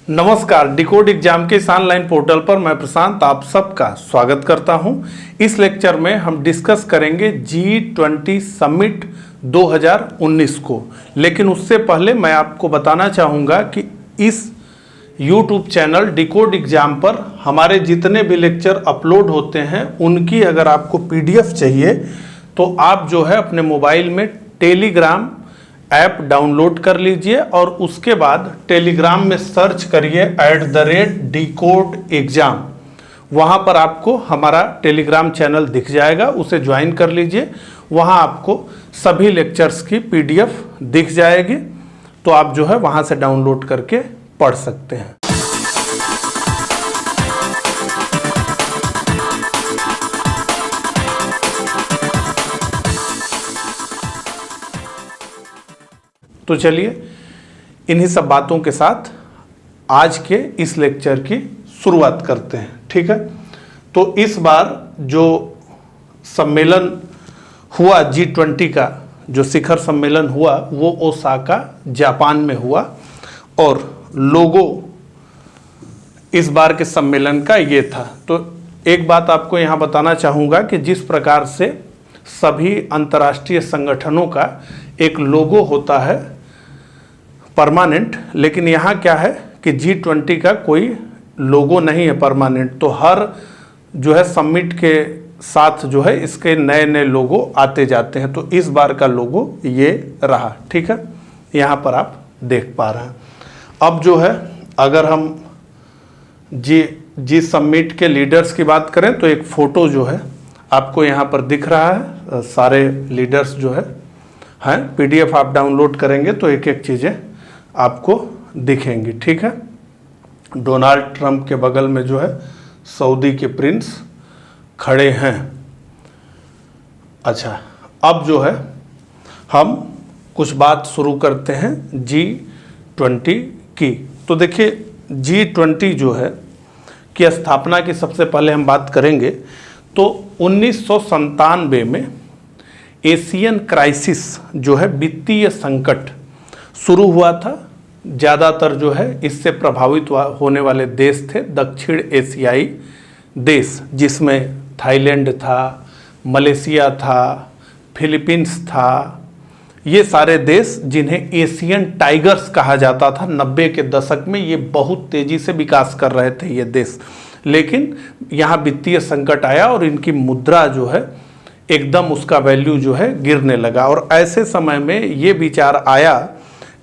नमस्कार, decode exam के इस ऑनलाइन पोर्टल पर मैं प्रशांत आप सबका स्वागत करता हूं। इस लेक्चर में हम डिस्कस करेंगे G20 समिट 2019 को, लेकिन उससे पहले मैं आपको बताना चाहूँगा कि इस YouTube चैनल डिकोड एग्जाम पर हमारे जितने भी लेक्चर अपलोड होते हैं उनकी अगर आपको PDF चाहिए तो आप जो है अपने मोबाइल में टेलीग्राम ऐप डाउनलोड कर लीजिए और उसके बाद टेलीग्राम में सर्च करिए @डिकोड एग्जाम। वहाँ पर आपको हमारा टेलीग्राम चैनल दिख जाएगा, उसे ज्वाइन कर लीजिए। वहाँ आपको सभी लेक्चर्स की PDF दिख जाएगी, तो आप जो है वहाँ से डाउनलोड करके पढ़ सकते हैं। तो चलिए इन्हीं सब बातों के साथ आज के इस लेक्चर की शुरुआत करते हैं, ठीक है। तो इस बार जो सम्मेलन हुआ G20 का, जो शिखर सम्मेलन हुआ वो ओसाका जापान में हुआ और लोगो इस बार के सम्मेलन का ये था। तो एक बात आपको यहाँ बताना चाहूँगा कि जिस प्रकार से सभी अंतर्राष्ट्रीय संगठनों का एक लोगो होता है परमानेंट, लेकिन यहाँ क्या है कि G20 का कोई लोगो नहीं है परमानेंट। तो हर जो है समिट के साथ जो है इसके नए नए लोगो आते जाते हैं। तो इस बार का लोगो ये रहा, ठीक है, यहाँ पर आप देख पा रहे हैं। अब जो है अगर हम जी समिट के लीडर्स की बात करें तो एक फ़ोटो जो है आपको यहाँ पर दिख रहा है। सारे लीडर्स जो है हैं, PDF आप डाउनलोड करेंगे तो एक एक चीज़ें आपको दिखेंगी, ठीक है। डोनाल्ड ट्रंप के बगल में जो है सऊदी के प्रिंस खड़े हैं। अच्छा, अब जो है हम कुछ बात शुरू करते हैं G20 की। तो देखिए G20 जो है की स्थापना की सबसे पहले हम बात करेंगे तो 1997 में एशियन क्राइसिस जो है वित्तीय संकट शुरू हुआ था। ज़्यादातर जो है इससे प्रभावित होने वाले देश थे दक्षिण एशियाई देश, जिसमें थाईलैंड था, मलेशिया था, फिलीपींस था। ये सारे देश जिन्हें एशियन टाइगर्स कहा जाता था, 90 के दशक में ये बहुत तेज़ी से विकास कर रहे थे ये देश। लेकिन यहाँ वित्तीय संकट आया और इनकी मुद्रा जो है एकदम उसका वैल्यू जो है गिरने लगा। और ऐसे समय में ये विचार आया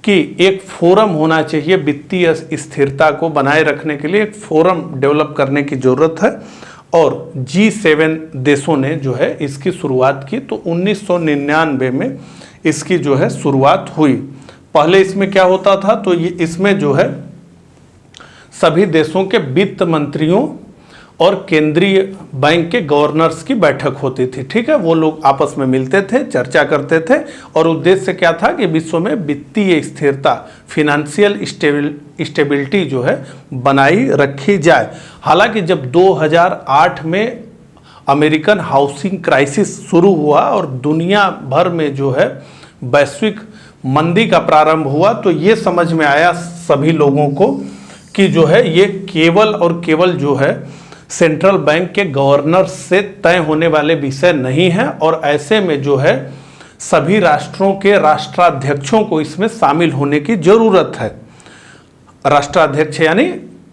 कि एक फोरम होना चाहिए, वित्तीय स्थिरता को बनाए रखने के लिए एक फोरम डेवलप करने की ज़रूरत है। और G7 देशों ने जो है इसकी शुरुआत की। तो 1999 में इसकी जो है शुरुआत हुई। पहले इसमें क्या होता था, तो ये इसमें जो है सभी देशों के वित्त मंत्रियों और केंद्रीय बैंक के गवर्नर्स की बैठक होती थी, ठीक है। वो लोग आपस में मिलते थे, चर्चा करते थे और उद्देश्य क्या था कि विश्व में वित्तीय स्थिरता, फिनेंशियल स्टेबिलिटी जो है बनाई रखी जाए। हालांकि जब 2008 में अमेरिकन हाउसिंग क्राइसिस शुरू हुआ और दुनिया भर में जो है वैश्विक मंदी का प्रारंभ हुआ, तो ये समझ में आया सभी लोगों को कि जो है ये केवल और केवल जो है सेंट्रल बैंक के गवर्नर से तय होने वाले विषय नहीं है। और ऐसे में जो है सभी राष्ट्रों के राष्ट्राध्यक्षों को इसमें शामिल होने की जरूरत है। राष्ट्राध्यक्ष यानी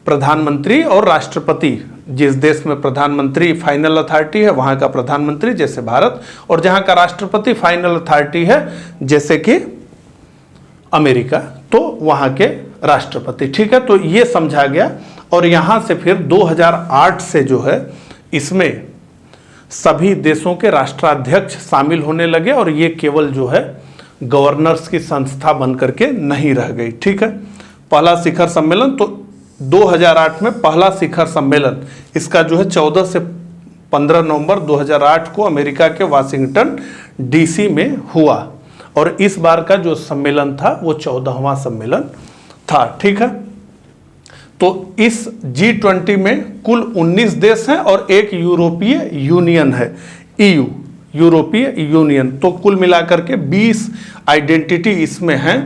प्रधानमंत्री और राष्ट्रपति। जिस देश में प्रधानमंत्री फाइनल अथॉरिटी है वहाँ का प्रधानमंत्री, जैसे भारत, और जहाँ का राष्ट्रपति फाइनल अथॉरिटी है जैसे कि अमेरिका, तो वहाँ के राष्ट्रपति, ठीक है। तो ये समझा गया और यहाँ से फिर 2008 से जो है इसमें सभी देशों के राष्ट्राध्यक्ष शामिल होने लगे और ये केवल जो है गवर्नर्स की संस्था बन करके नहीं रह गई, ठीक है। पहला शिखर सम्मेलन तो 2008 में पहला शिखर सम्मेलन इसका जो है 14 से 15 नवंबर 2008 को अमेरिका के वाशिंगटन DC में हुआ। और इस बार का जो सम्मेलन था वो 14वां सम्मेलन था, ठीक है। तो इस G20 में कुल 19 देश हैं और एक यूरोपीय यूनियन है, EU, यूरोपीय यूनियन। तो कुल मिलाकर के 20 आइडेंटिटी इसमें हैं,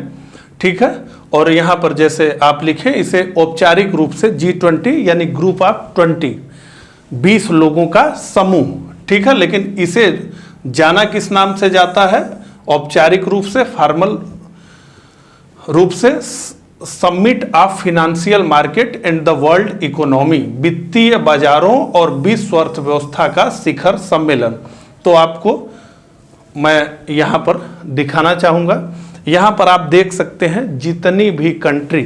ठीक है। और यहाँ पर जैसे आप लिखें इसे औपचारिक रूप से G20 यानी ग्रुप ऑफ 20, 20 लोगों का समूह, ठीक है। लेकिन इसे जाना किस नाम से जाता है? औपचारिक रूप से, फॉर्मल रूप से summit of financial market and the world economy, वित्तीय बाजारों और विश्व अर्थव्यवस्था का शिखर सम्मेलन। तो आपको मैं यहाँ पर दिखाना चाहूँगा, यहाँ पर आप देख सकते हैं जितनी भी कंट्री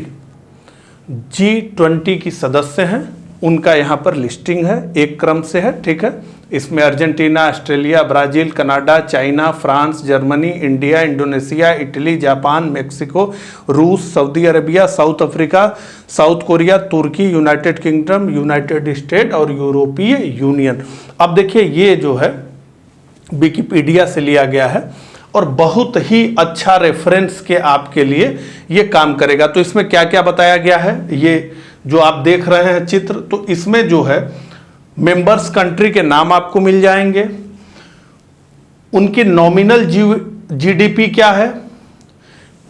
G20 की सदस्य हैं उनका यहाँ पर लिस्टिंग है, एक क्रम से है, ठीक है। इसमें Argentina, Australia, Brazil, Canada, China, France, Germany, India, Indonesia, Italy, Japan, Mexico, रूस, Saudi Arabia, South Africa, South Korea, तुर्की, यूनाइटेड किंगडम, यूनाइटेड स्टेट और यूरोपीय यूनियन। अब देखिए ये जो है विकिपीडिया से लिया गया है और बहुत ही अच्छा रेफरेंस के आपके लिए ये काम करेगा। तो इसमें क्या क्या बताया गया है, ये जो आप देख रहे हैं चित्र, तो इसमें जो है मेंबर्स कंट्री के नाम आपको मिल जाएंगे, उनकी नॉमिनल जीडीपी क्या है,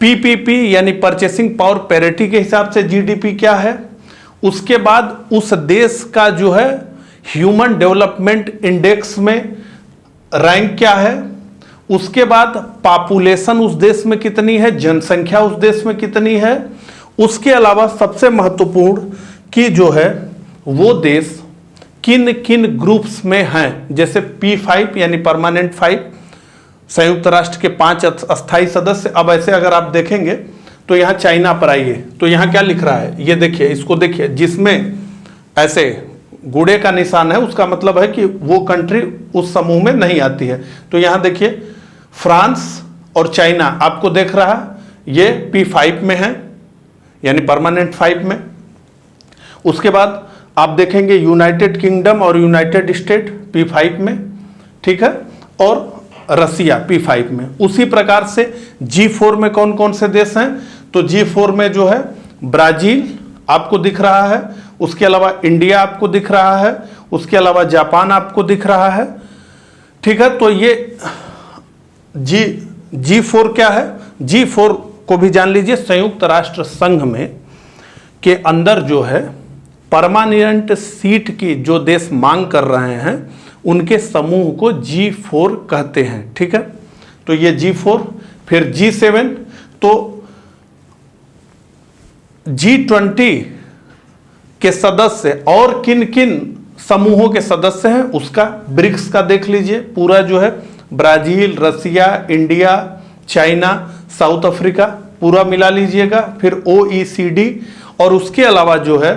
पीपीपी यानी परचेसिंग पावर पैरिटी के हिसाब से जीडीपी क्या है, उसके बाद उस देश का जो है ह्यूमन डेवलपमेंट इंडेक्स में रैंक क्या है, उसके बाद पॉपुलेशन उस देश में कितनी है, जनसंख्या उस देश में कितनी है, उसके अलावा सबसे महत्वपूर्ण कि जो है वो देश किन किन ग्रुप्स में हैं, जैसे P5 यानी परमानेंट 5, संयुक्त राष्ट्र के 5 अस्थायी सदस्य। अब ऐसे अगर आप देखेंगे तो यहाँ चाइना पर आइए, तो यहाँ क्या लिख रहा है, ये देखिए, इसको देखिए, जिसमें ऐसे गुड़े का निशान है उसका मतलब है कि वो कंट्री उस समूह में नहीं आती है। तो यहाँ देखिए फ्रांस और चाइना आपको देख रहा है, ये P5 में है यानी परमानेंट 5 में। उसके बाद आप देखेंगे यूनाइटेड किंगडम और यूनाइटेड स्टेट P5 में, ठीक है, और रसिया P5 में। उसी प्रकार से G4 में कौन कौन से देश हैं, तो G4 में जो है ब्राजील आपको दिख रहा है, उसके अलावा इंडिया आपको दिख रहा है, उसके अलावा जापान आपको दिख रहा है, ठीक है। तो ये G4 क्या है, G4 को भी जान लीजिए, संयुक्त राष्ट्र संघ में के अंदर जो है परमानेंट सीट की जो देश मांग कर रहे हैं उनके समूह को G4 कहते हैं, ठीक है। तो ये G4, फिर G7, तो G20 के सदस्य और किन किन समूहों के सदस्य हैं उसका ब्रिक्स का देख लीजिए, पूरा जो है ब्राजील, रसिया, इंडिया, चाइना, साउथ अफ्रीका पूरा मिला लीजिएगा। फिर OECD और उसके अलावा जो है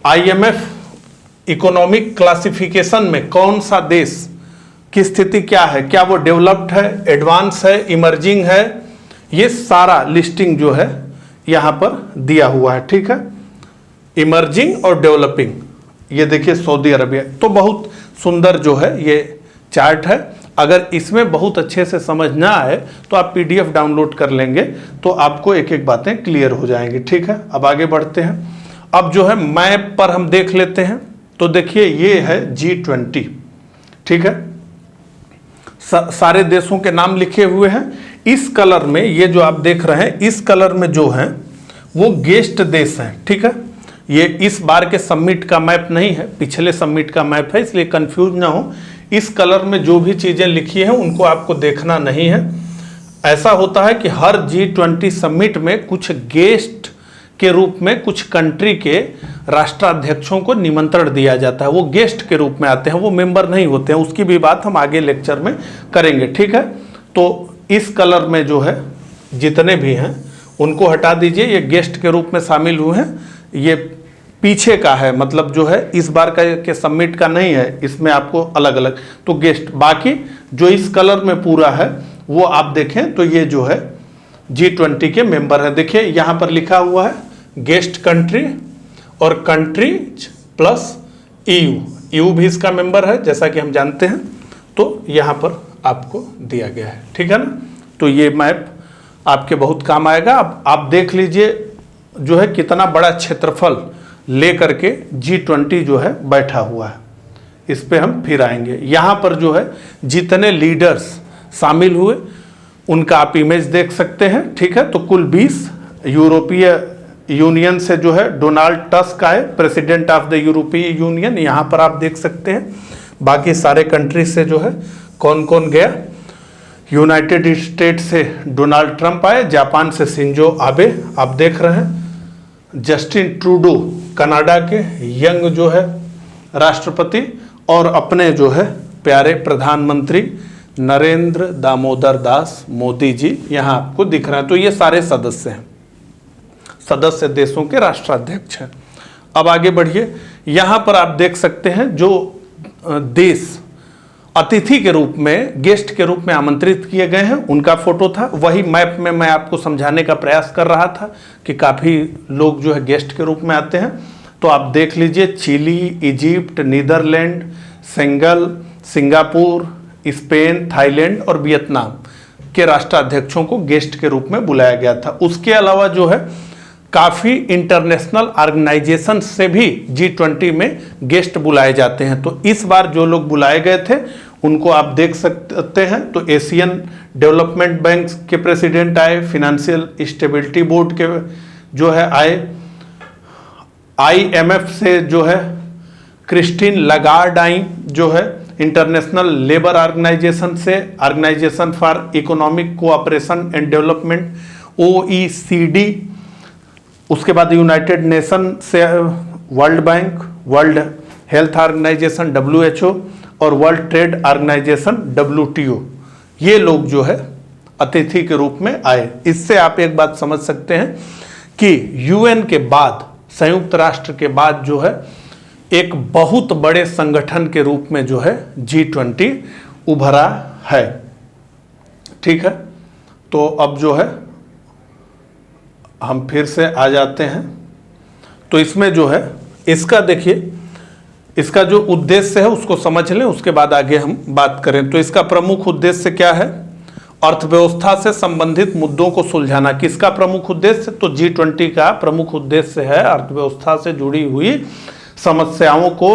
IMF इकोनॉमिक क्लासिफिकेशन में कौन सा देश की स्थिति क्या है, क्या वो डेवलप्ड है, एडवांस है, इमर्जिंग है, ये सारा लिस्टिंग जो है यहाँ पर दिया हुआ है, ठीक है। इमर्जिंग और डेवलपिंग, ये देखिए सऊदी अरबिया। तो बहुत सुंदर जो है ये चार्ट है। अगर इसमें बहुत अच्छे से समझ ना आए तो आप PDF डाउनलोड कर लेंगे तो आपको एक एक बातें क्लियर हो जाएंगी, ठीक है। अब आगे बढ़ते हैं। अब जो है मैप पर हम देख लेते हैं। तो देखिए ये है G20, ठीक है, सारे देशों के नाम लिखे हुए हैं। इस कलर में ये जो आप देख रहे हैं, इस कलर में जो है वो गेस्ट देश हैं, ठीक है। ये इस बार के समिट का मैप नहीं है, पिछले समिट का मैप है, इसलिए कंफ्यूज ना हो। इस कलर में जो भी चीज़ें लिखी हैं उनको आपको देखना नहीं है। ऐसा होता है कि हर G20 समिट में कुछ गेस्ट के रूप में कुछ कंट्री के राष्ट्राध्यक्षों को निमंत्रण दिया जाता है, वो गेस्ट के रूप में आते हैं, वो मेंबर नहीं होते हैं। उसकी भी बात हम आगे लेक्चर में करेंगे, ठीक है। तो इस कलर में जो है जितने भी हैं उनको हटा दीजिए, ये गेस्ट के रूप में शामिल हुए हैं। ये पीछे का है, मतलब जो है इस बार का के समिट का नहीं है, इसमें आपको अलग अलग तो गेस्ट। बाकी जो इस कलर में पूरा है वो आप देखें तो ये जो है G20 के मेंबर है। देखिए यहाँ पर लिखा हुआ है गेस्ट कंट्री और कंट्रीज प्लस EU भी इसका मेंबर है, जैसा कि हम जानते हैं। तो यहाँ पर आपको दिया गया है, ठीक है ना। तो ये मैप आपके बहुत काम आएगा। अब आप देख लीजिए जो है कितना बड़ा क्षेत्रफल लेकर के G20 जो है बैठा हुआ है। इस पे हम फिर आएंगे। यहाँ पर जो है जितने लीडर्स शामिल हुए उनका आप इमेज देख सकते हैं, ठीक है। तो कुल 20 यूरोपीय यूनियन से जो है डोनाल्ड टस्क आए, प्रेसिडेंट ऑफ द यूरोपीय यूनियन। यहाँ पर आप देख सकते हैं बाकी सारे कंट्री से जो है कौन कौन गया। यूनाइटेड स्टेट से डोनाल्ड ट्रंप आए, जापान से शिंजो आबे आप देख रहे हैं, जस्टिन ट्रूडो कनाडा के यंग जो है राष्ट्रपति, और अपने जो है प्यारे प्रधानमंत्री नरेंद्र दामोदर दास मोदी जी यहाँ आपको दिख रहे हैं। तो ये सारे सदस्य हैं, सदस्य देशों के राष्ट्राध्यक्ष हैं। अब आगे बढ़िए, यहाँ पर आप देख सकते हैं जो देश अतिथि के रूप में, गेस्ट के रूप में आमंत्रित किए गए हैं उनका फोटो था। वही मैप में मैं आपको समझाने का प्रयास कर रहा था कि काफ़ी लोग जो है गेस्ट के रूप में आते हैं। तो आप देख लीजिए, Chile, Egypt, Netherland, Senegal, Singapore, Spain, Thailand और वियतनाम के राष्ट्राध्यक्षों को गेस्ट के रूप में बुलाया गया था। उसके अलावा जो है काफ़ी इंटरनेशनल ऑर्गेनाइजेशन से भी G20 में गेस्ट बुलाए जाते हैं। तो इस बार जो लोग बुलाए गए थे उनको आप देख सकते हैं। तो एशियन डेवलपमेंट बैंक के प्रेसिडेंट आए, फिनेंशियल स्टेबिलिटी बोर्ड के जो है आए, IMF से जो है क्रिस्टीन लगार्ड आई, जो है इंटरनेशनल लेबर ऑर्गेनाइजेशन से Organization for Economic Cooperation and Development OECD, उसके बाद यूनाइटेड नेशन से World Bank, World Health Organization WHO और वर्ल्ड ट्रेड ऑर्गेनाइजेशन WTO, ये लोग जो है अतिथि के रूप में आए। इससे आप एक बात समझ सकते हैं कि UN के बाद, संयुक्त राष्ट्र के बाद जो है एक बहुत बड़े संगठन के रूप में जो है G20 उभरा है। ठीक है, तो अब जो है हम फिर से आ जाते हैं। तो इसमें जो है इसका देखिए, इसका जो उद्देश्य है उसको समझ लें, उसके बाद आगे हम बात करें। तो इसका प्रमुख उद्देश्य क्या है? अर्थव्यवस्था से संबंधित मुद्दों को सुलझाना। किसका प्रमुख उद्देश्य? तो G20 का प्रमुख उद्देश्य है अर्थव्यवस्था से जुड़ी हुई समस्याओं को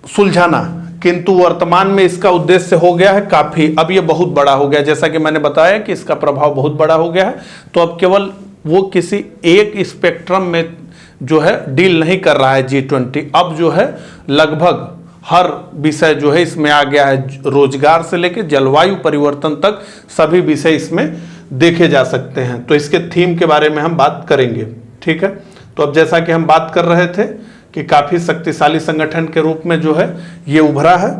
सुलझाना। किंतु वर्तमान में इसका उद्देश्य हो गया है काफ़ी, अब ये बहुत बड़ा हो गया। जैसा कि मैंने बताया कि इसका प्रभाव बहुत बड़ा हो गया है, तो अब केवल वो किसी एक स्पेक्ट्रम में जो है डील नहीं कर रहा है G20। अब जो है लगभग हर विषय जो है इसमें आ गया है, रोजगार से लेकर जलवायु परिवर्तन तक सभी विषय इसमें देखे जा सकते हैं। तो इसके थीम के बारे में हम बात करेंगे। ठीक है, तो अब जैसा कि हम बात कर रहे थे कि काफ़ी शक्तिशाली संगठन के रूप में जो है ये उभरा है,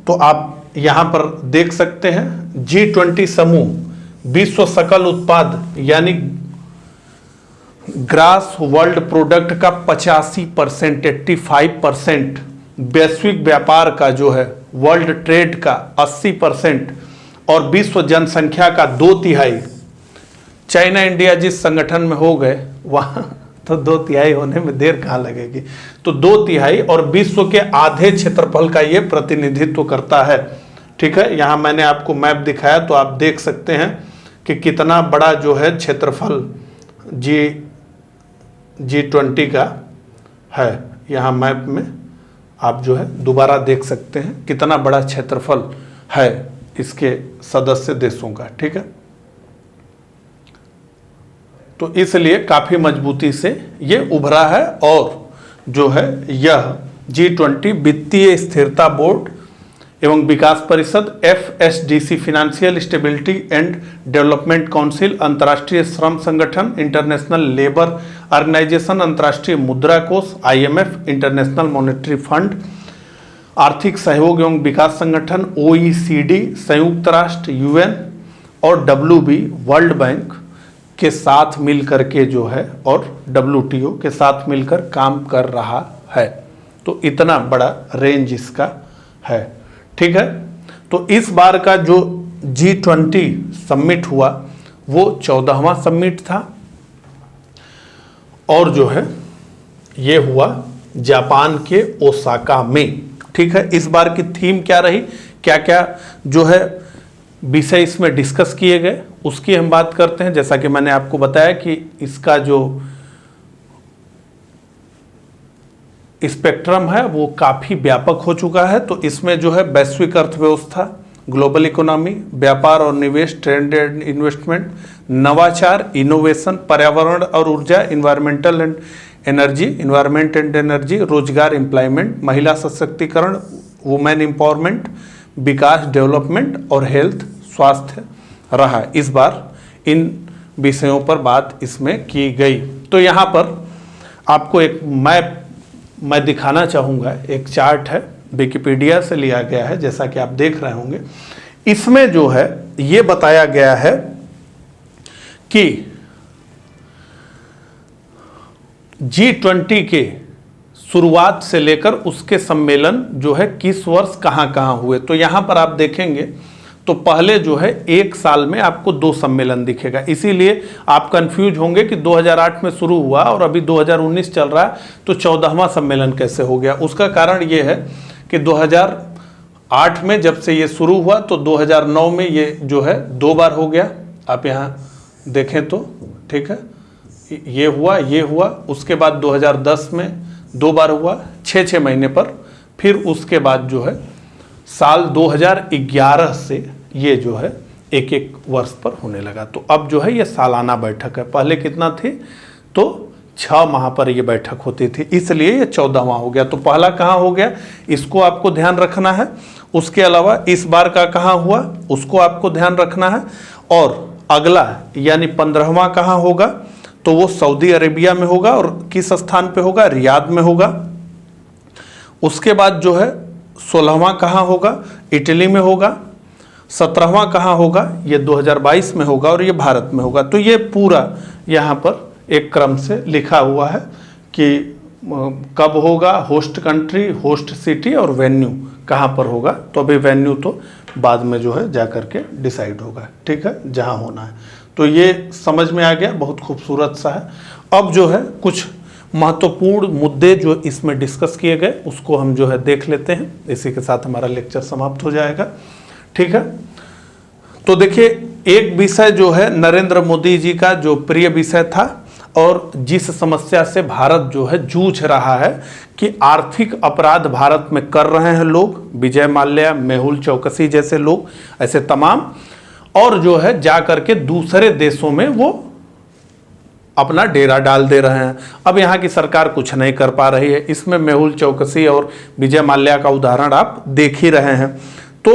तो आप यहाँ पर देख सकते हैं G20 समूह विश्व सकल उत्पाद यानी ग्रास वर्ल्ड प्रोडक्ट का 85%, 85%, वैश्विक व्यापार का जो है वर्ल्ड ट्रेड का 80% और विश्व जनसंख्या का 2/3। चाइना इंडिया जिस संगठन में हो गए वहाँ तो 2/3 होने में देर कहाँ लगेगी। तो 2/3 और विश्व के आधे क्षेत्रफल का ये प्रतिनिधित्व करता है। ठीक है, यहाँ मैंने आपको मैप दिखाया तो आप देख सकते हैं कि कितना बड़ा जो है क्षेत्रफल G20 का है। यहाँ मैप में आप जो है दोबारा देख सकते हैं कितना बड़ा क्षेत्रफल है इसके सदस्य देशों का। ठीक है, तो इसलिए काफ़ी मजबूती से ये उभरा है। और जो है यह G20 वित्तीय स्थिरता बोर्ड एवं विकास परिषद, FSDC financial stability and development council, अंतर्राष्ट्रीय श्रम संगठन, इंटरनेशनल लेबर ऑर्गेनाइजेशन, अंतर्राष्ट्रीय मुद्रा कोष, IMF, इंटरनेशनल मॉनेटरी फंड, आर्थिक सहयोग एवं विकास संगठन, OECD, संयुक्त राष्ट्र, UN और WB वर्ल्ड बैंक के साथ मिलकर के जो है और WTO के साथ मिलकर काम कर रहा है। तो इतना बड़ा रेंज इसका है। ठीक है, तो इस बार का जो G20 समिट हुआ वो 14वां समिट था और जो है ये हुआ जापान के ओसाका में। ठीक है, इस बार की थीम क्या रही, क्या क्या जो है विषय इसमें डिस्कस किए गए उसकी हम बात करते हैं। जैसा कि मैंने आपको बताया कि इसका जो स्पेक्ट्रम है वो काफ़ी व्यापक हो चुका है। तो इसमें जो है वैश्विक अर्थव्यवस्था, ग्लोबल इकोनॉमी, व्यापार और निवेश, ट्रेड एंड इन्वेस्टमेंट, नवाचार, इनोवेशन, पर्यावरण और ऊर्जा, environmental and energy, environment and energy, रोजगार, एम्प्लॉयमेंट, महिला सशक्तिकरण, वुमेन एम्पावरमेंट, विकास, डेवलपमेंट और हेल्थ, स्वास्थ्य रहा। इस बार इन विषयों पर बात इसमें की गई। तो यहाँ पर आपको एक मैप मैं दिखाना चाहूँगा, एक चार्ट है, विकिपीडिया से लिया गया है, जैसा कि आप देख रहे होंगे। इसमें जो है ये बताया गया है कि G20 के शुरुआत से लेकर उसके सम्मेलन जो है किस वर्ष कहाँ कहाँ हुए। तो यहाँ पर आप देखेंगे तो पहले जो है एक साल में आपको 2 सम्मेलन दिखेगा, इसीलिए आप कंफ्यूज होंगे कि 2008 में शुरू हुआ और अभी 2019 चल रहा है तो 14वां सम्मेलन कैसे हो गया। उसका कारण ये है कि 2008 में जब से ये शुरू हुआ तो 2009 में ये जो है 2 बार हो गया। आप यहाँ देखें तो ठीक है, ये हुआ, उसके बाद 2010 में 2 बार हुआ 6 महीने पर, फिर उसके बाद जो है साल 2011 से ये जो है एक वर्ष पर होने लगा। तो अब जो है ये सालाना बैठक है, पहले कितना थी तो 6 माह पर ये बैठक होती थी, इसलिए ये 14वां हो गया। तो पहला कहाँ हो गया इसको आपको ध्यान रखना है। उसके अलावा इस बार का कहाँ हुआ उसको आपको ध्यान रखना है। और अगला यानी 15वां कहाँ होगा तो वो सऊदी अरेबिया में होगा, और किस स्थान पे होगा, रियाद में होगा। उसके बाद जो है 16वां कहाँ होगा, इटली में होगा। 17वां कहाँ होगा, ये 2022 में होगा और ये भारत में होगा। तो ये पूरा यहाँ पर एक क्रम से लिखा हुआ है कि कब होगा, होस्ट कंट्री, होस्ट सिटी और वेन्यू कहाँ पर होगा। तो अभी वेन्यू तो बाद में जो है जा कर के डिसाइड होगा, ठीक है, जहाँ होना है। तो ये समझ में आ गया, बहुत खूबसूरत सा है। अब जो है कुछ महत्वपूर्ण मुद्दे जो इसमें डिस्कस किए गए उसको हम जो है देख लेते हैं। इसी के साथ हमारा लेक्चर समाप्त हो जाएगा, ठीक है। तो देखिए एक विषय जो है नरेंद्र मोदी जी का जो प्रिय विषय था और जिस समस्या से भारत जो है जूझ रहा है कि आर्थिक अपराध भारत में कर रहे हैं लोग, विजय माल्या, मेहुल चौकसी जैसे लोग, ऐसे तमाम, और जो है जा करके दूसरे देशों में वो अपना डेरा डाल दे रहे हैं। अब यहाँ की सरकार कुछ नहीं कर पा रही है। इसमें मेहुल चौकसी और विजय माल्या का उदाहरण आप देख ही रहे हैं। तो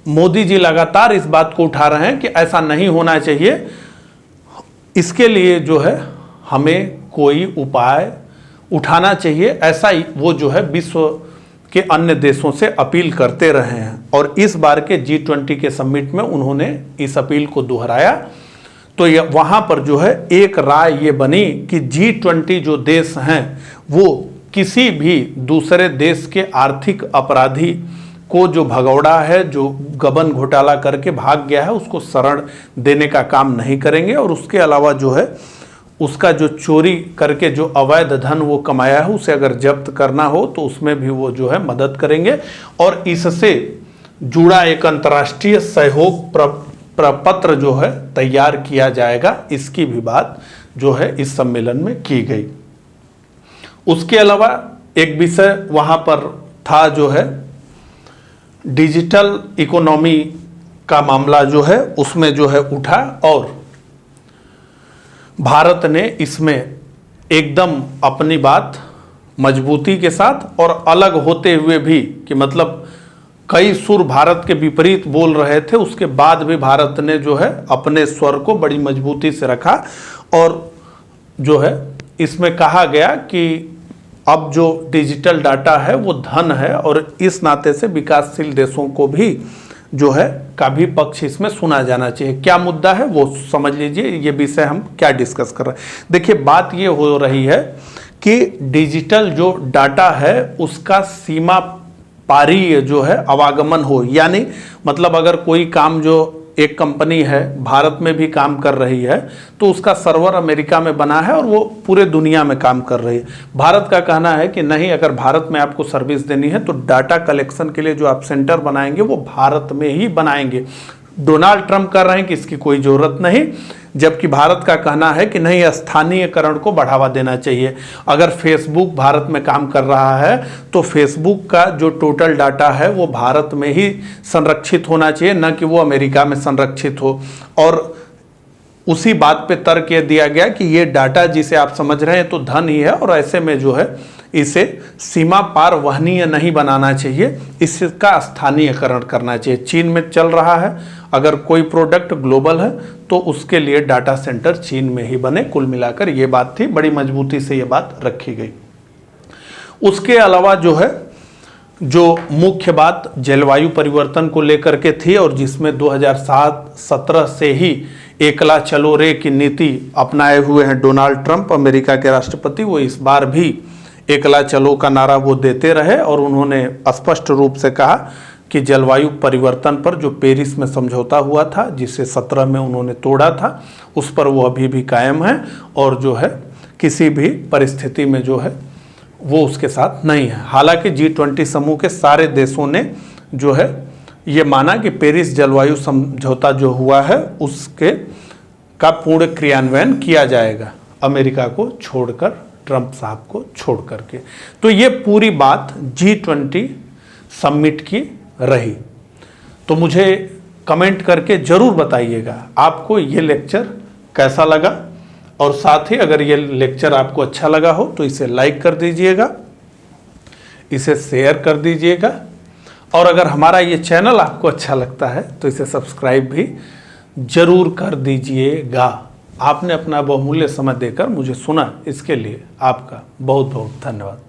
मोदी जी लगातार इस बात को उठा रहे हैं कि ऐसा नहीं होना चाहिए, इसके लिए जो है हमें कोई उपाय उठाना चाहिए, ऐसा ही वो जो है विश्व के अन्य देशों से अपील करते रहे हैं। और इस बार के G20 के समिट में उन्होंने इस अपील को दोहराया। तो वहाँ पर जो है एक राय ये बनी कि G20 जो देश हैं वो किसी भी दूसरे देश के आर्थिक अपराधी को जो भगौड़ा है, जो गबन घोटाला करके भाग गया है, उसको शरण देने का काम नहीं करेंगे। और उसके अलावा जो है उसका जो चोरी करके जो अवैध धन वो कमाया है उसे अगर जब्त करना हो तो उसमें भी वो जो है मदद करेंगे। और इससे जुड़ा एक अंतर्राष्ट्रीय सहयोग प्रपत्र जो है तैयार किया जाएगा, इसकी भी बात जो है इस सम्मेलन में की गई। उसके अलावा एक विषय वहाँ पर था जो है डिजिटल इकोनॉमी का मामला जो है उसमें जो है उठा, और भारत ने इसमें एकदम अपनी बात मजबूती के साथ और अलग होते हुए भी, कि मतलब कई सुर भारत के विपरीत बोल रहे थे, उसके बाद भी भारत ने जो है अपने स्वर को बड़ी मजबूती से रखा। और जो है इसमें कहा गया कि अब जो डिजिटल डाटा है वो धन है, और इस नाते से विकासशील देशों को भी जो है का भी पक्ष इसमें सुना जाना चाहिए। क्या मुद्दा है वो समझ लीजिए, ये विषय हम क्या डिस्कस कर रहे हैं। देखिए बात ये हो रही है कि डिजिटल जो डाटा है उसका सीमा पारी जो है आवागमन हो, यानी मतलब अगर कोई काम जो एक कंपनी है भारत में भी काम कर रही है तो उसका सर्वर अमेरिका में बना है और वो पूरे दुनिया में काम कर रही है। भारत का कहना है कि नहीं, अगर भारत में आपको सर्विस देनी है तो डाटा कलेक्शन के लिए जो आप सेंटर बनाएंगे वो भारत में ही बनाएंगे, डोनाल्ड ट्रंप कर रहे हैं कि इसकी कोई ज़रूरत नहीं, जबकि भारत का कहना है कि नहीं, स्थानीयकरण को बढ़ावा देना चाहिए। अगर फेसबुक भारत में काम कर रहा है तो फेसबुक का जो टोटल डाटा है वो भारत में ही संरक्षित होना चाहिए, न कि वो अमेरिका में संरक्षित हो। और उसी बात पे तर्क ये दिया गया कि ये डाटा जिसे आप समझ रहे हैं तो धन ही है, और ऐसे में जो है इसे सीमा पार वहनीय नहीं बनाना चाहिए, इसका स्थानीयकरण करना चाहिए। चीन में चल रहा है, अगर कोई प्रोडक्ट ग्लोबल है तो उसके लिए डाटा सेंटर चीन में ही बने। कुल मिलाकर ये बात थी, बड़ी मजबूती से ये बात रखी गई। उसके अलावा जो है, जो मुख्य बात जलवायु परिवर्तन को लेकर के थी, और जिसमें 2007-17 से ही एकला चलो रे की नीति अपनाए हुए हैं डोनाल्ड ट्रंप, अमेरिका के राष्ट्रपति, वो इस बार भी एकला चलो का नारा वो देते रहे, और उन्होंने स्पष्ट रूप से कहा कि जलवायु परिवर्तन पर जो पेरिस में समझौता हुआ था, जिसे 17 में उन्होंने तोड़ा था, उस पर वो अभी भी कायम है, और जो है किसी भी परिस्थिति में जो है वो उसके साथ नहीं है। हालांकि G20 समूह के सारे देशों ने जो है ये माना कि पेरिस जलवायु समझौता जो हुआ है उसके का पूर्ण क्रियान्वयन किया जाएगा, अमेरिका को छोड़कर, ट्रंप साहब को छोड़ करके। तो ये पूरी बात G20 समिट की रही। तो मुझे कमेंट करके ज़रूर बताइएगा आपको ये लेक्चर कैसा लगा, और साथ ही अगर ये लेक्चर आपको अच्छा लगा हो तो इसे लाइक कर दीजिएगा, इसे शेयर कर दीजिएगा, और अगर हमारा ये चैनल आपको अच्छा लगता है तो इसे सब्सक्राइब भी ज़रूर कर दीजिएगा। आपने अपना बहुमूल्य समय देकर मुझे सुना, इसके लिए आपका बहुत बहुत धन्यवाद।